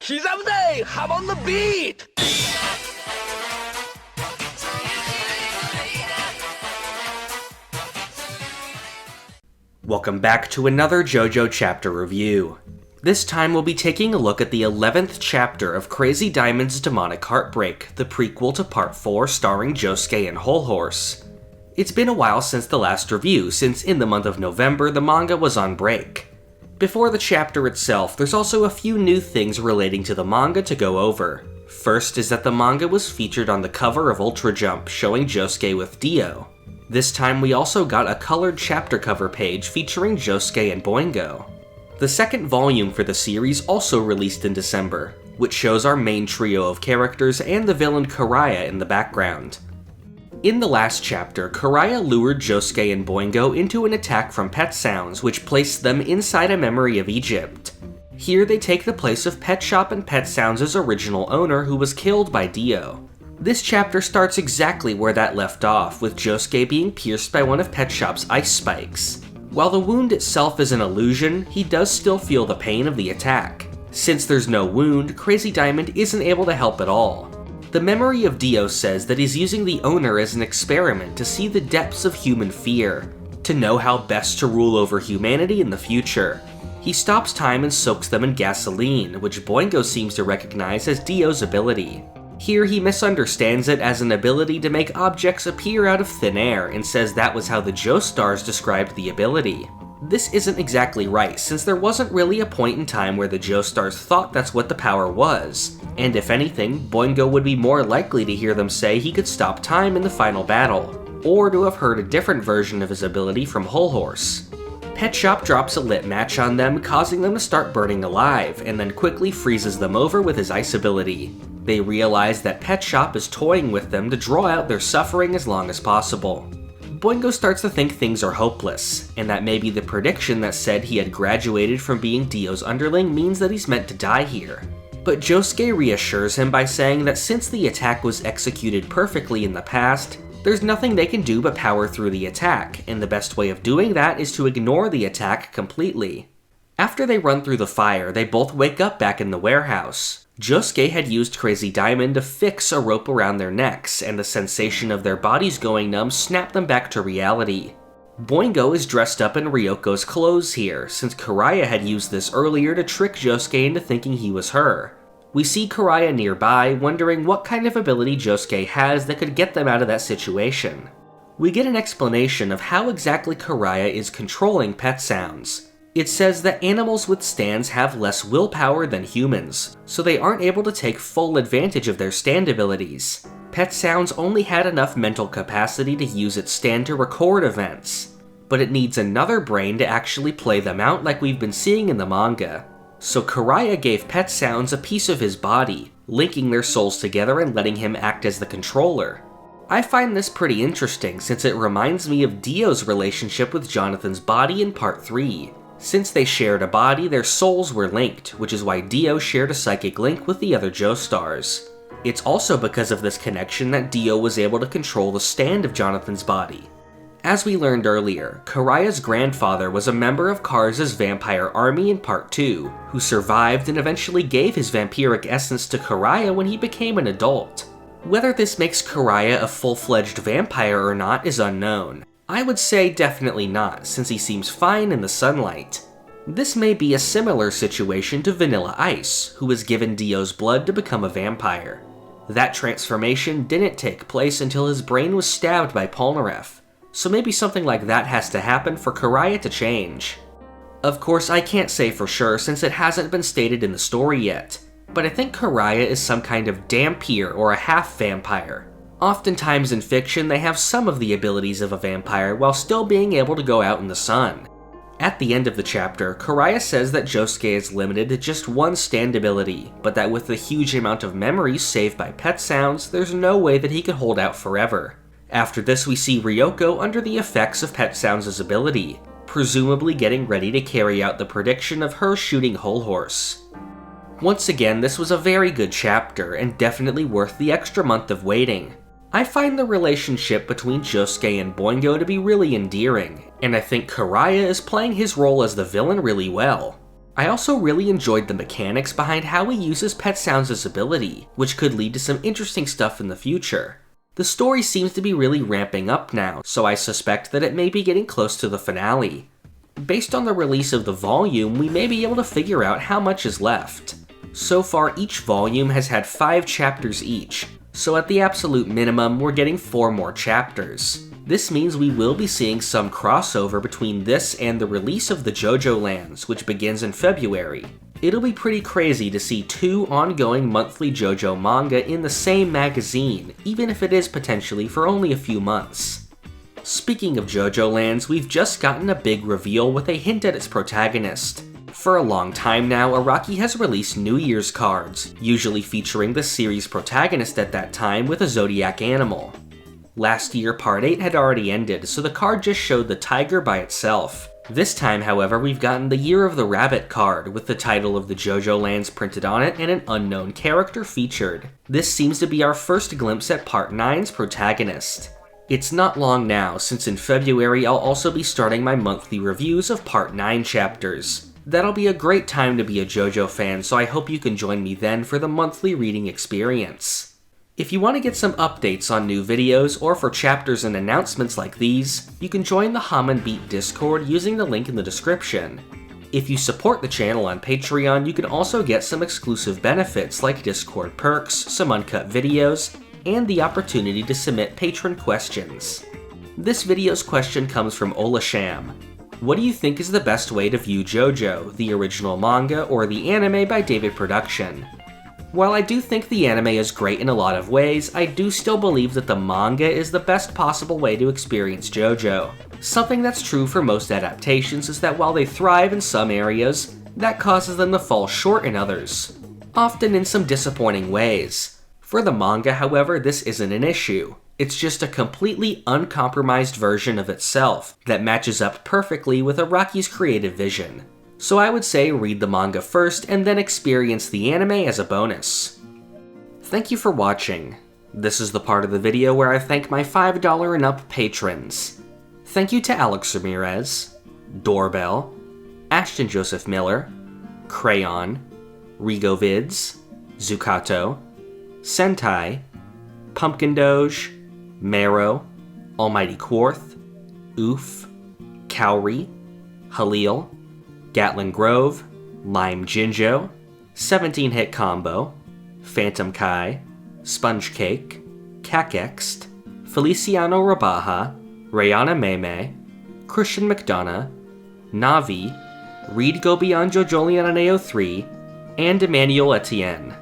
기자부대, hop on the beat! Welcome back to another JoJo chapter review. This time we'll be taking a look at the 11th chapter of Crazy Diamond's Demonic Heartbreak, the prequel to Part 4 starring Josuke and Hol Horse. It's been a while since the last review, since in the month of November the manga was on break. Before the chapter itself, there's also a few new things relating to the manga to go over. First is that the manga was featured on the cover of Ultra Jump, showing Josuke with Dio. This time we also got a colored chapter cover page featuring Josuke and Boingo. The second volume for the series also released in December, which shows our main trio of characters and the villain Karaya in the background. In the last chapter, Karaya lured Josuke and Boingo into an attack from Pet Sounds, which placed them inside a memory of Egypt. Here they take the place of Pet Shop and Pet Sounds' original owner, who was killed by Dio. This chapter starts exactly where that left off, with Josuke being pierced by one of Pet Shop's ice spikes. While the wound itself is an illusion, he does still feel the pain of the attack. Since there's no wound, Crazy Diamond isn't able to help at all. The memory of Dio says that he's using the owner as an experiment to see the depths of human fear, to know how best to rule over humanity in the future. He stops time and soaks them in gasoline, which Boingo seems to recognize as Dio's ability. Here he misunderstands it as an ability to make objects appear out of thin air and says that was how the Joestars described the ability. This isn't exactly right, since there wasn't really a point in time where the Joestars thought that's what the power was, and if anything, Boingo would be more likely to hear them say he could stop time in the final battle, or to have heard a different version of his ability from Hol Horse. Pet Shop drops a lit match on them, causing them to start burning alive, and then quickly freezes them over with his ice ability. They realize that Pet Shop is toying with them to draw out their suffering as long as possible. Boingo starts to think things are hopeless, and that maybe the prediction that said he had graduated from being Dio's underling means that he's meant to die here. But Josuke reassures him by saying that since the attack was executed perfectly in the past, there's nothing they can do but power through the attack, and the best way of doing that is to ignore the attack completely. After they run through the fire, they both wake up back in the warehouse. Josuke had used Crazy Diamond to fix a rope around their necks, and the sensation of their bodies going numb snapped them back to reality. Boingo is dressed up in Ryoko's clothes here, since Karaya had used this earlier to trick Josuke into thinking he was her. We see Karaya nearby, wondering what kind of ability Josuke has that could get them out of that situation. We get an explanation of how exactly Karaya is controlling Pet Sounds. It says that animals with stands have less willpower than humans, so they aren't able to take full advantage of their stand abilities. Pet Sounds only had enough mental capacity to use its stand to record events, but it needs another brain to actually play them out like we've been seeing in the manga. So Karaya gave Pet Sounds a piece of his body, linking their souls together and letting him act as the controller. I find this pretty interesting since it reminds me of Dio's relationship with Jonathan's body in Part 3. Since they shared a body, their souls were linked, which is why Dio shared a psychic link with the other Joestars. It's also because of this connection that Dio was able to control the stand of Jonathan's body. As we learned earlier, Karaya's grandfather was a member of Kars' vampire army in Part 2, who survived and eventually gave his vampiric essence to Karaya when he became an adult. Whether this makes Karaya a full-fledged vampire or not is unknown. I would say definitely not, since he seems fine in the sunlight. This may be a similar situation to Vanilla Ice, who was given Dio's blood to become a vampire. That transformation didn't take place until his brain was stabbed by Polnareff, so maybe something like that has to happen for Karaya to change. Of course, I can't say for sure since it hasn't been stated in the story yet, but I think Karaya is some kind of dhampir or a half-vampire. Oftentimes in fiction, they have some of the abilities of a vampire while still being able to go out in the sun. At the end of the chapter, Karaya says that Josuke is limited to just one stand ability, but that with the huge amount of memories saved by Pet Sounds, there's no way that he could hold out forever. After this, we see Ryoko under the effects of Pet Sounds' ability, presumably getting ready to carry out the prediction of her shooting Hol Horse. Once again, this was a very good chapter, and definitely worth the extra month of waiting. I find the relationship between Josuke and Boingo to be really endearing, and I think Karaya is playing his role as the villain really well. I also really enjoyed the mechanics behind how he uses pet sounds as ability, which could lead to some interesting stuff in the future. The story seems to be really ramping up now, so I suspect that it may be getting close to the finale. Based on the release of the volume, we may be able to figure out how much is left. So far, each volume has had 5 chapters each, so at the absolute minimum, we're getting 4 more chapters. This means we will be seeing some crossover between this and the release of the JoJo Lands, which begins in February. It'll be pretty crazy to see 2 ongoing monthly JoJo manga in the same magazine, even if it is potentially for only a few months. Speaking of JoJo Lands, we've just gotten a big reveal with a hint at its protagonist. For a long time now, Araki has released New Year's cards, usually featuring the series' protagonist at that time with a zodiac animal. Last year, Part 8 had already ended, so the card just showed the tiger by itself. This time, however, we've gotten the Year of the Rabbit card, with the title of the JoJo Lands printed on it and an unknown character featured. This seems to be our first glimpse at Part 9's protagonist. It's not long now, since in February I'll also be starting my monthly reviews of Part 9 chapters. That'll be a great time to be a JoJo fan, so I hope you can join me then for the monthly reading experience. If you want to get some updates on new videos, or for chapters and announcements like these, you can join the Hum and Beat Discord using the link in the description. If you support the channel on Patreon, you can also get some exclusive benefits like Discord perks, some uncut videos, and the opportunity to submit patron questions. This video's question comes from Olasham. What do you think is the best way to view JoJo, the original manga or the anime by David Production? While I do think the anime is great in a lot of ways, I do still believe that the manga is the best possible way to experience JoJo. Something that's true for most adaptations is that while they thrive in some areas, that causes them to fall short in others, often in some disappointing ways. For the manga, however, this isn't an issue. It's just a completely uncompromised version of itself that matches up perfectly with Araki's creative vision. So I would say read the manga first and then experience the anime as a bonus. Thank you for watching. This is the part of the video where I thank my $5 and up patrons. Thank you to Alex Ramirez, Doorbell, Ashton Joseph Miller, Crayon, Rigo Vids, Zukato, Sentai, Pumpkin Doge, Marrow, Almighty Quarth, Oof, Cowrie, Halil, Gatlin Grove, Lime Jinjo, 17-Hit Combo, Phantom Kai, Sponge Cake, Cakext, Feliciano Rabaja, Rayana Meme, Christian McDonough, Navi, Reed Go Beyond Jojolian on AO3, and Emmanuel Etienne.